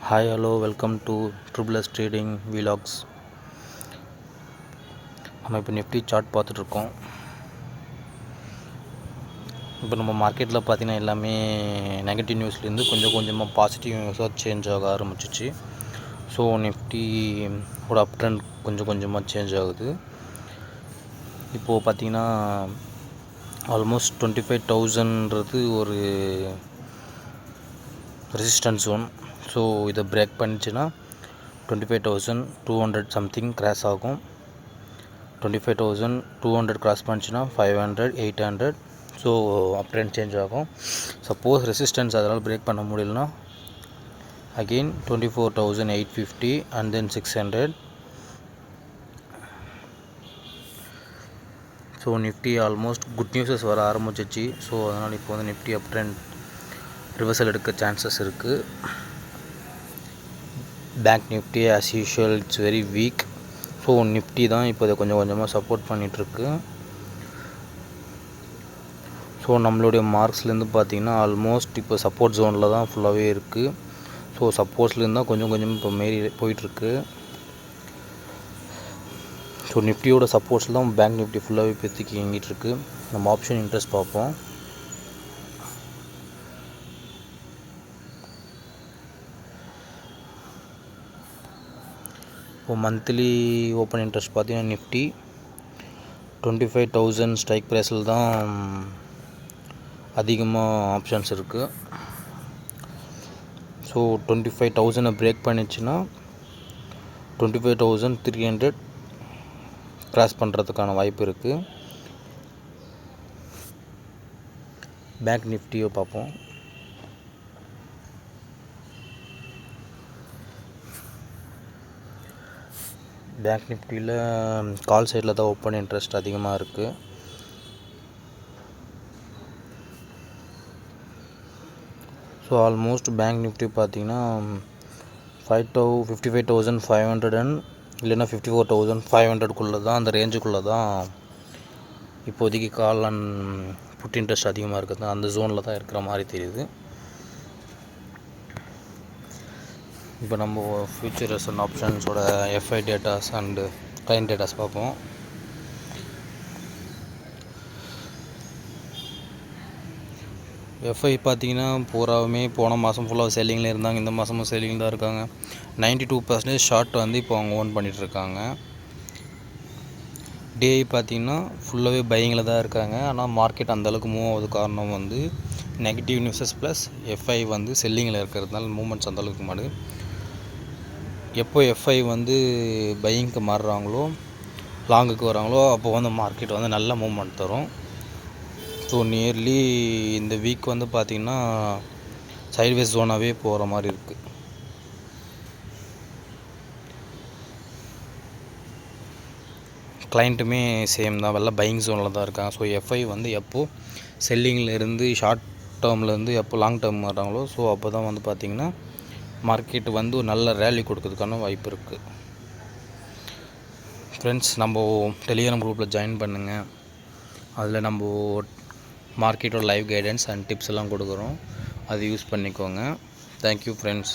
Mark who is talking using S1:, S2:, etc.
S1: Hi hello welcome to triple S trading vlogs. நம்ம இப்போ Nifty chart பார்த்துட்ருக்கோம். இப்போ நம்ம மார்க்கெட்டில் பார்த்திங்கன்னா எல்லாமே நெகட்டிவ் நியூஸ்லேருந்து கொஞ்சம் கொஞ்சமாக பாசிட்டிவ் நியூஸாக சேஞ்ச் ஆக ஆரம்பிச்சிச்சு. ஸோ நிஃப்டியோட அப் ட்ரெண்ட் கொஞ்சம் கொஞ்சமாக சேஞ்ச் ஆகுது. இப்போது பார்த்திங்கன்னா ஆல்மோஸ்ட் 25,000ன்றது ஒரு ரெசிஸ்டன்ஸ் ஜோன். ஸோ இதை பிரேக் பண்ணிச்சுன்னா 25,200 சம்திங் கிராஸ் ஆகும். 25,200 கிராஸ் பண்ணிச்சுன்னா 500, 800. ஸோ அப் ட்ரெண்ட் சேஞ்ச் ஆகும். சப்போஸ் ரெசிஸ்டன்ஸ் அதனால் பிரேக் பண்ண முடியலன்னா again 24,850 and then 600. So Nifty almost good newses வர ஆரம்பிச்சிச்சு. ஸோ அதனால் இப்போ வந்து நிஃப்டி அப் ட்ரெண்ட் ரிவர்சல் எடுக்க சான்சஸ் இருக்குது. Bank Nifty as usual it's very weak. So Nifty தான் இப்போ இதை கொஞ்சம் கொஞ்சமாக சப்போர்ட் பண்ணிகிட்ருக்கு. ஸோ நம்மளுடைய மார்க்ஸ்லேருந்து பார்த்திங்கன்னா ஆல்மோஸ்ட் இப்போ சப்போர்ட் ஜோனில் தான் ஃபுல்லாகவே இருக்குது. ஸோ சப்போர்ட்ஸ்லேருந்து தான் கொஞ்சம் கொஞ்சம் இப்போ மாரி போயிட்டுருக்கு. ஸோ நிஃப்டியோட சப்போர்ட்ஸில் தான் பேங்க் நிஃப்டி ஃபுல்லாகவே இப்போதைக்கு இயங்கிட்டுருக்கு. நம்ம ஆப்ஷன் இன்ட்ரெஸ்ட் பார்ப்போம். இப்போ மந்த்லி ஓப்பன் இன்ட்ரெஸ்ட் பார்த்தீங்கன்னா நிஃப்டி 25,000 ஸ்ட்ரைக் ப்ரைஸில் தான் அதிகமாக ஆப்ஷன்ஸ் இருக்குது. ஸோ 25,000 பிரேக் பண்ணிச்சுன்னா 25,300 கிராஸ் பண்ணுறதுக்கான வாய்ப்பு இருக்குது. பேங்க் நிஃப்டியை பார்ப்போம். பேங்க் நிஃப்டியில் கால் சைடில் தான் ஓப்பன் இன்ட்ரெஸ்ட் அதிகமாக இருக்குது. ஸோ ஆல்மோஸ்ட் பேங்க் நிஃப்டி பார்த்திங்கன்னா 55,500 அண்ட் இல்லைன்னா 54,500க்குள்ளே தான், அந்த ரேஞ்சுக்குள்ளே தான் இப்போதைக்கு கால் அண்ட் புட் இன்ட்ரெஸ்ட் அதிகமாக இருக்குது. அந்த ஜோனில் தான் இருக்கிற மாதிரி தெரியுது. இப்போ நம்ம ஃபியூச்சர்ஸ் அண்ட் ஆப்ஷன்ஸோட FI datas and client datas பார்ப்போம். எஃப்ஐ பார்த்திங்கன்னா பூராவுமே போன மாதம் ஃபுல்லாக செல்லிங்கில் இருந்தாங்க. இந்த மாதமும் செல்லிங் தான் இருக்காங்க. 92% ஷார்ட் வந்து இப்போ அவங்க ஓன் பண்ணிகிட்ருக்காங்க. டிஐ பார்த்திங்கன்னா ஃபுல்லாகவே பையிங்கில் தான் இருக்காங்க. ஆனால் மார்க்கெட் அந்தளவுக்கு மூவ் ஆகுது. காரணம் வந்து நெகட்டிவ் நியூஸஸ் ப்ளஸ் எஃப்ஐ வந்து செல்லிங்கில் இருக்கிறதுனால மூமெண்ட்ஸ் அந்தளவுக்கு மாடு. எப்போ எஃப்ஐ வந்து பையிங்க்கு மாறுறாங்களோ, லாங்குக்கு வராங்களோ, அப்போ வந்து மார்க்கெட் வந்து நல்ல மூவ்மெண்ட் தரும். ஸோ நியர்லி இந்த வீக் வந்து பார்த்திங்கன்னா சைட்வேஸ் ஜோனாகவே போகிற மாதிரி இருக்குது. கிளைண்ட்டுமே சேம் தான், வெள்ள பையிங் ஜோனில் தான் இருக்காங்க. ஸோ எஃப்ஐ வந்து எப்போது செல்லிங்கில் இருந்து ஷார்ட் டேர்ம்லேருந்து எப்போ லாங் டேர்ம் வராங்களோ, ஸோ அப்போ தான் வந்து பார்த்திங்கன்னா மார்க்கெட் வந்து ஒரு நல்ல ரேலி கொடுக்கறதுக்கான வாய்ப்பு இருக்குது. ஃப்ரெண்ட்ஸ், நம்ம டெலிகிராம் குரூப்பில் ஜாயின் பண்ணுங்கள். அதில் நம்ம மார்க்கெட்டோட லைவ் கைடன்ஸ் அண்ட் டிப்ஸ் எல்லாம் கொடுக்குறோம். அது யூஸ் பண்ணிக்கோங்க. Thank you friends.